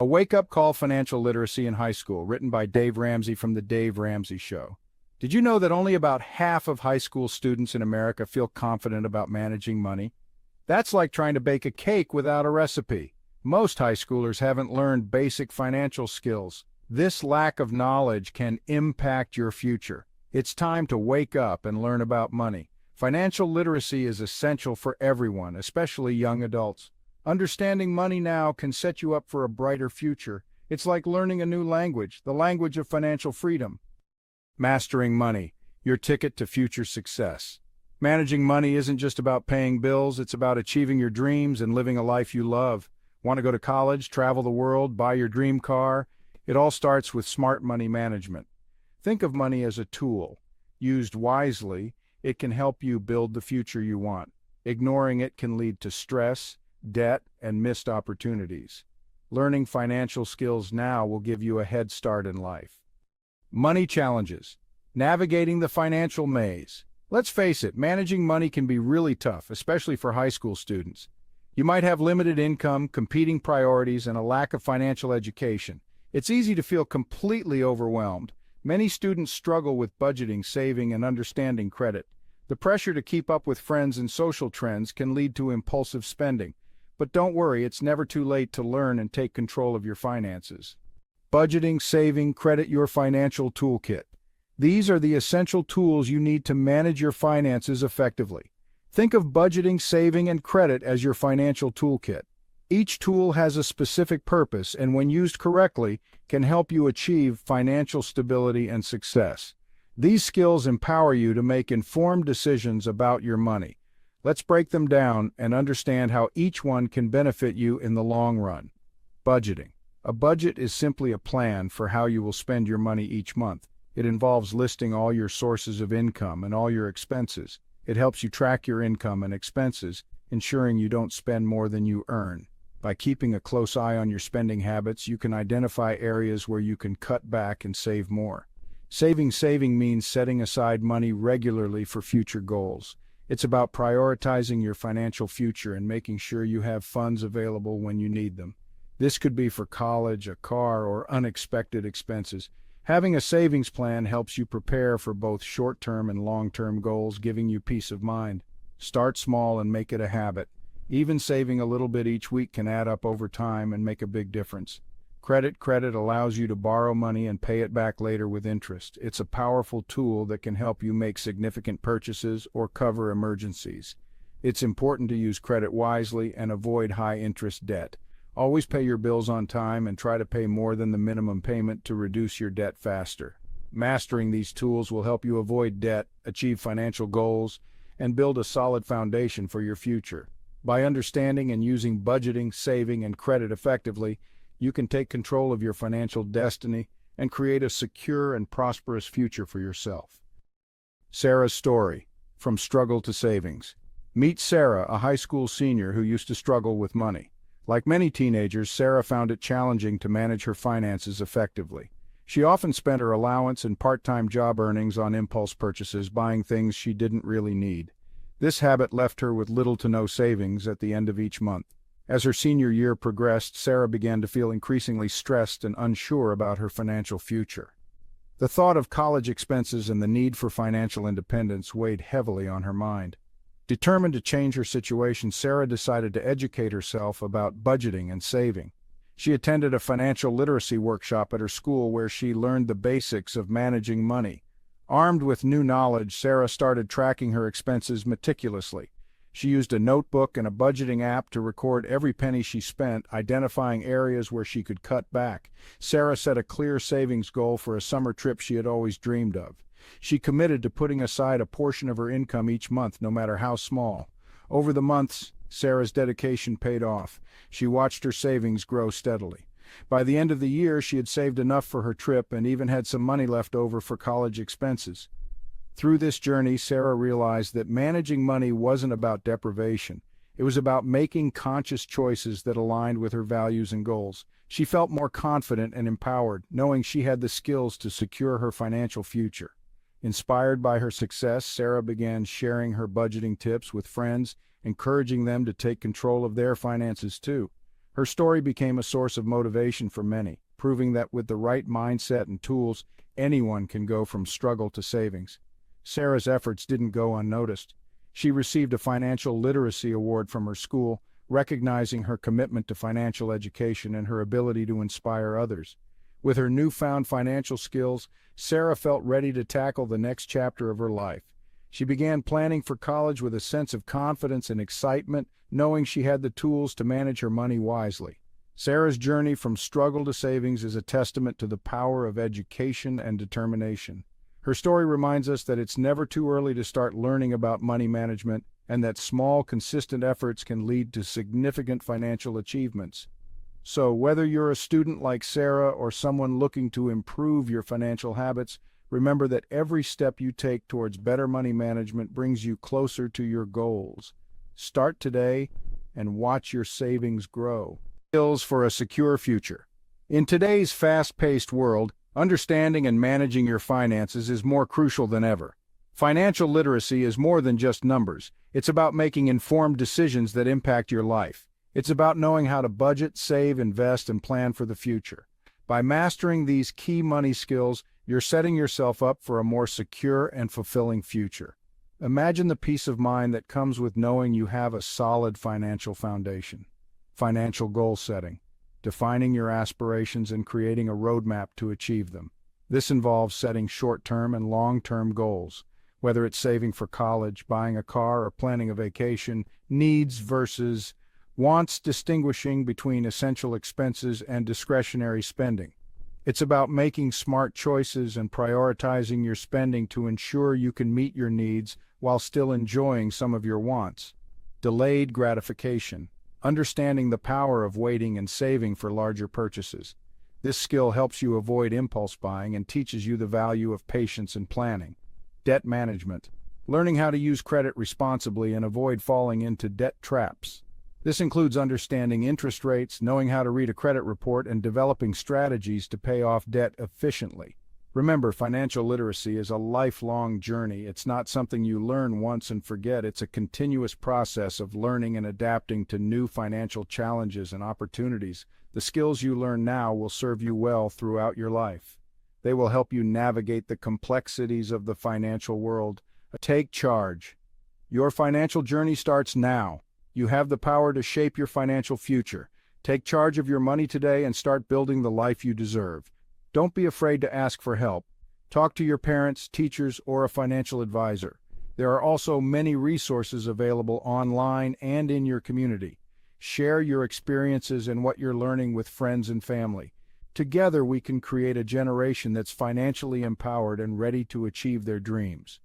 A wake-up call: financial literacy in high school, written by Dave Ramsey from The Dave Ramsey Show. Did you know that only about half of high school students in America feel confident about managing money? That's like trying to bake a cake without a recipe. Most high schoolers haven't learned basic financial skills. This lack of knowledge can impact your future. It's time to wake up and learn about money. Financial literacy is essential for everyone, especially young adults. Understanding money now can set you up for a brighter future. It's like learning a new language, the language of financial freedom. Mastering money, your ticket to future success. Managing money isn't just about paying bills, it's about achieving your dreams and living a life you love. Want to go to college, travel the world, buy your dream car? It all starts with smart money management. Think of money as a tool. Used wisely, it can help you build the future you want. Ignoring it can lead to stress, debt, and missed opportunities. Learning financial skills now will give you a head start in life. Money challenges. Navigating the financial maze. Let's face it, managing money can be really tough, especially for high school students. You might have limited income, competing priorities, and a lack of financial education. It's easy to feel completely overwhelmed. Many students struggle with budgeting, saving, and understanding credit. The pressure to keep up with friends and social trends can lead to impulsive spending. But don't worry, it's never too late to learn and take control of your finances. Budgeting, saving, credit, your financial toolkit. These are the essential tools you need to manage your finances effectively. Think of budgeting, saving, and credit as your financial toolkit. Each tool has a specific purpose and, when used correctly, can help you achieve financial stability and success. These skills empower you to make informed decisions about your money. Let's break them down and understand how each one can benefit you in the long run. Budgeting. A budget is simply a plan for how you will spend your money each month. It involves listing all your sources of income and all your expenses. It helps you track your income and expenses, ensuring you don't spend more than you earn. By keeping a close eye on your spending habits, you can identify areas where you can cut back and save more. Saving means setting aside money regularly for future goals. It's about prioritizing your financial future and making sure you have funds available when you need them. This could be for college, a car, or unexpected expenses. Having a savings plan helps you prepare for both short-term and long-term goals, giving you peace of mind. Start small and make it a habit. Even saving a little bit each week can add up over time and make a big difference. Credit allows you to borrow money and pay it back later with interest. It's a powerful tool that can help you make significant purchases or cover emergencies. It's important to use credit wisely and avoid high-interest debt. Always pay your bills on time and try to pay more than the minimum payment to reduce your debt faster. Mastering these tools will help you avoid debt, achieve financial goals, and build a solid foundation for your future. By understanding and using budgeting, saving, and credit effectively, you can take control of your financial destiny and create a secure and prosperous future for yourself. Sarah's story, from struggle to savings. Meet Sarah, a high school senior who used to struggle with money. Like many teenagers, Sarah found it challenging to manage her finances effectively. She often spent her allowance and part-time job earnings on impulse purchases, buying things she didn't really need. This habit left her with little to no savings at the end of each month. As her senior year progressed, Sarah began to feel increasingly stressed and unsure about her financial future. The thought of college expenses and the need for financial independence weighed heavily on her mind. Determined to change her situation, Sarah decided to educate herself about budgeting and saving. She attended a financial literacy workshop at her school where she learned the basics of managing money. Armed with new knowledge, Sarah started tracking her expenses meticulously. She used a notebook and a budgeting app to record every penny she spent, identifying areas where she could cut back. Sarah set a clear savings goal for a summer trip she had always dreamed of. She committed to putting aside a portion of her income each month, no matter how small. Over the months, Sarah's dedication paid off. She watched her savings grow steadily. By the end of the year, she had saved enough for her trip and even had some money left over for college expenses. Through this journey, Sarah realized that managing money wasn't about deprivation. It was about making conscious choices that aligned with her values and goals. She felt more confident and empowered, knowing she had the skills to secure her financial future. Inspired by her success, Sarah began sharing her budgeting tips with friends, encouraging them to take control of their finances too. Her story became a source of motivation for many, proving that with the right mindset and tools, anyone can go from struggle to savings. Sarah's efforts didn't go unnoticed. She received a financial literacy award from her school, recognizing her commitment to financial education and her ability to inspire others. With her newfound financial skills, Sarah felt ready to tackle the next chapter of her life. She began planning for college with a sense of confidence and excitement, knowing she had the tools to manage her money wisely. Sarah's journey from struggle to savings is a testament to the power of education and determination. Her story reminds us that it's never too early to start learning about money management and that small, consistent efforts can lead to significant financial achievements. So, whether you're a student like Sarah or someone looking to improve your financial habits, remember that every step you take towards better money management brings you closer to your goals. Start today and watch your savings grow. Skills for a secure future. In today's fast-paced world, understanding and managing your finances is more crucial than ever. Financial literacy is more than just numbers. It's about making informed decisions that impact your life. It's about knowing how to budget, save, invest, and plan for the future. By mastering these key money skills, you're setting yourself up for a more secure and fulfilling future. Imagine the peace of mind that comes with knowing you have a solid financial foundation. Financial goal setting. Defining your aspirations and creating a roadmap to achieve them. This involves setting short-term and long-term goals. Whether it's saving for college, buying a car, or planning a vacation, needs versus wants, distinguishing between essential expenses and discretionary spending. It's about making smart choices and prioritizing your spending to ensure you can meet your needs while still enjoying some of your wants. Delayed gratification. Understanding the power of waiting and saving for larger purchases. This skill helps you avoid impulse buying and teaches you the value of patience and planning. Debt management. Learning how to use credit responsibly and avoid falling into debt traps. This includes understanding interest rates, knowing how to read a credit report, and developing strategies to pay off debt efficiently. Remember, financial literacy is a lifelong journey. It's not something you learn once and forget. It's a continuous process of learning and adapting to new financial challenges and opportunities. The skills you learn now will serve you well throughout your life. They will help you navigate the complexities of the financial world. Take charge. Your financial journey starts now. You have the power to shape your financial future. Take charge of your money today and start building the life you deserve. Don't be afraid to ask for help. Talk to your parents, teachers, or a financial advisor. There are also many resources available online and in your community. Share your experiences and what you're learning with friends and family. Together we can create a generation that's financially empowered and ready to achieve their dreams.